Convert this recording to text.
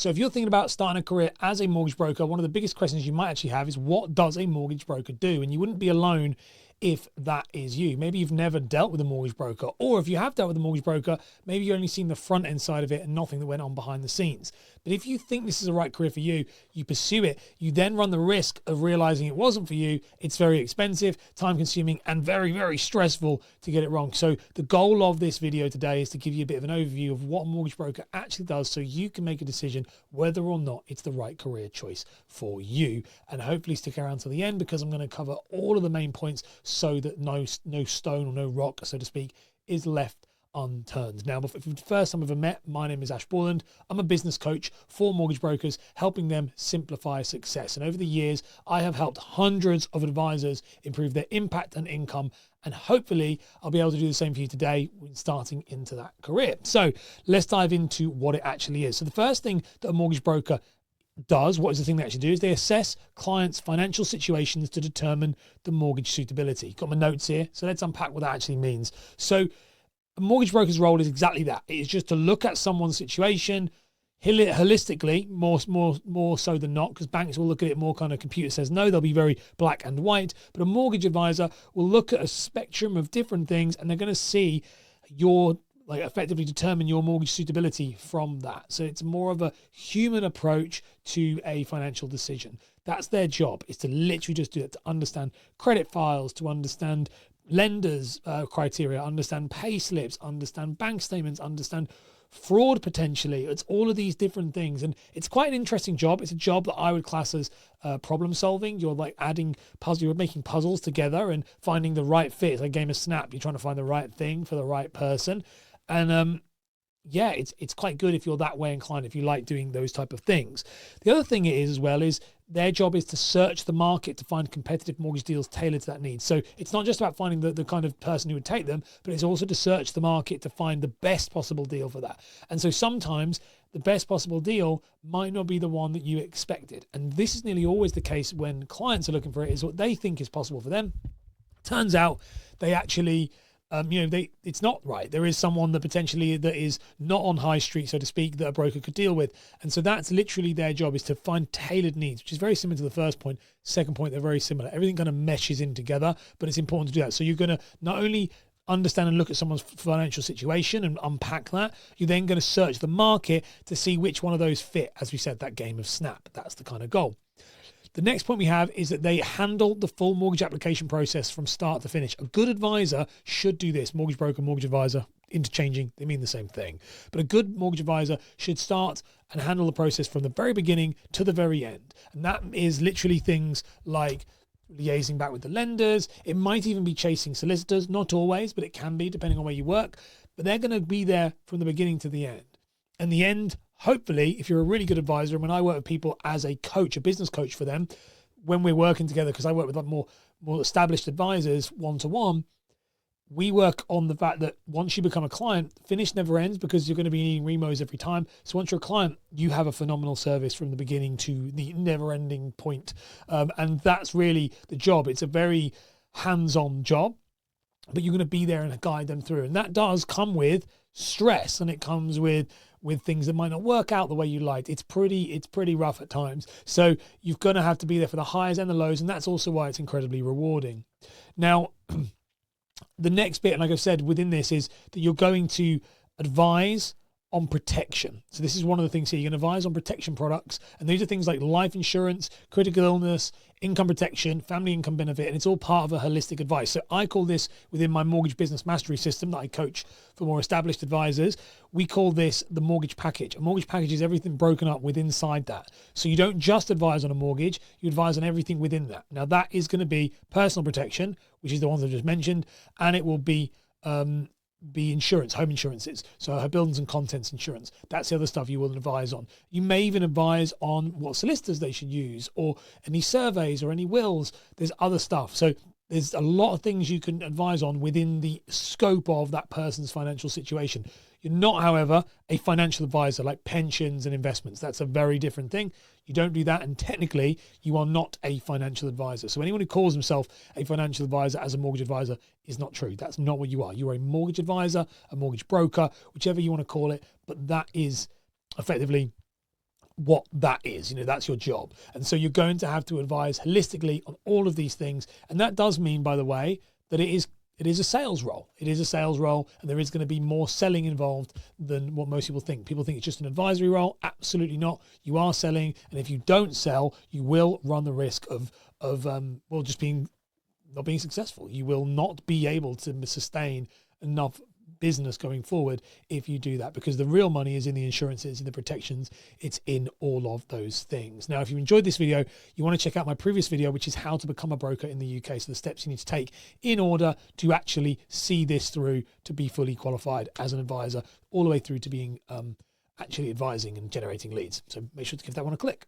So if you're thinking about starting a career as a mortgage broker, one of the biggest questions you might actually have is, what does a mortgage broker do? And you wouldn't be alone if that is you. Maybe you've never dealt with a mortgage broker, or if you have dealt with a mortgage broker, maybe you've only seen the front end side of it and nothing that went on behind the scenes. But if you think this is the right career for you, you pursue it, you then run the risk of realizing it wasn't for you. It's very expensive, time consuming, and very, very stressful to get it wrong. So the goal of this video today is to give you a bit of an overview of what a mortgage broker actually does, so you can make a decision whether or not it's the right career choice for you. And hopefully stick around to the end, because I'm going to cover all of the main points so that no stone or no rock, so to speak, is left unturned. Now, if it's the first time I've ever met, my name is Ash Borland. I'm a business coach for mortgage brokers, helping them simplify success. And over the years, I have helped hundreds of advisors improve their impact and income. And hopefully I'll be able to do the same for you today when starting into that career. So let's dive into what it actually is. So the first thing that a mortgage broker does, what is the thing they actually do, is they assess clients' financial situations to determine the mortgage suitability. Got my notes here, so let's unpack what that actually means. So a mortgage broker's role is exactly that. It is just to look at someone's situation holistically, more so than not, because banks will look at it more kind of computer says no, they'll be very black and white. But a mortgage advisor will look at a spectrum of different things, and they're going to see effectively determine your mortgage suitability from that. So it's more of a human approach to a financial decision. That's their job, is to literally just do it, to understand credit files, to understand lenders' criteria, understand pay slips, understand bank statements, understand fraud potentially. It's all of these different things. And it's quite an interesting job. It's a job that I would class as problem solving. You're like adding puzzles, you're making puzzles together and finding the right fit. It's like a game of Snap. You're trying to find the right thing for the right person. And yeah, it's quite good if you're that way inclined, if you like doing those type of things. The other thing it is as well is their job is to search the market to find competitive mortgage deals tailored to that need. So it's not just about finding the kind of person who would take them, but it's also to search the market to find the best possible deal for that. And so sometimes the best possible deal might not be the one that you expected. And this is nearly always the case when clients are looking for it, is what they think is possible for them. Turns out they actually it's not right. There is someone that potentially that is not on high street, so to speak, that a broker could deal with. And so that's literally their job, is to find tailored needs, which is very similar to the first point. Second point, they're very similar. Everything kind of meshes in together, but it's important to do that. So you're going to not only understand and look at someone's financial situation and unpack that, you're then going to search the market to see which one of those fit. As we said, that game of Snap, that's the kind of goal. The next point we have is that they handle the full mortgage application process from start to finish. A good advisor should do this. Mortgage broker, mortgage advisor, interchanging, they mean the same thing. But a good mortgage advisor should start and handle the process from the very beginning to the very end. And that is literally things like liaising back with the lenders. It might even be chasing solicitors, not always, but it can be depending on where you work. But they're going to be there from the beginning to the end. And the end, hopefully, if you're a really good advisor, and when I work with people as a coach, a business coach for them, when we're working together, because I work with more established advisors one-to-one, we work on the fact that once you become a client, finish never ends, because you're going to be needing remos every time. So once you're a client, you have a phenomenal service from the beginning to the never-ending point. And that's really the job. It's a very hands-on job, but you're going to be there and guide them through. And that does come with stress, and it comes with things that might not work out the way you liked. It's pretty rough at times. So you're going to have to be there for the highs and the lows, and that's also why it's incredibly rewarding. Now, the next bit, and like I've said within this, is that you're going to advise on protection. So this is one of the things here. You're going to advise on protection products, and these are things like life insurance, critical illness, income protection, family income benefit, and it's all part of a holistic advice. So I call this, within my mortgage business mastery system that I coach for more established advisors, we call this the mortgage package. A mortgage package is everything broken up within inside that. So you don't just advise on a mortgage, you advise on everything within that. Now that is going to be personal protection, which is the ones I've just mentioned, and it will be insurance, home insurances. So her buildings and contents insurance. That's the other stuff you will advise on. You may even advise on what solicitors they should use, or any surveys or any wills. There's other stuff. So there's a lot of things you can advise on within the scope of that person's financial situation. You're not, however, a financial advisor like pensions and investments. That's a very different thing. You don't do that, and technically you are not a financial advisor. So anyone who calls himself a financial advisor as a mortgage advisor is not true. That's not what you are. You are a mortgage advisor, a mortgage broker, whichever you want to call it, but that is effectively what that is. You know, that's your job. And so you're going to have to advise holistically on all of these things. And that does mean, by the way, that it is a sales role. It is a sales role, and there is going to be more selling involved than what most people think. People think it's just an advisory role. Absolutely not. You are selling, and if you don't sell, you will run the risk of just not being successful. You will not be able to sustain enough business going forward if you do that, because the real money is in the insurances, in the protections. It's in all of those things. Now, if you enjoyed this video, you want to check out my previous video, which is how to become a broker in the UK. So the steps you need to take in order to actually see this through to be fully qualified as an advisor, all the way through to being actually advising and generating leads. So make sure to give that one a click.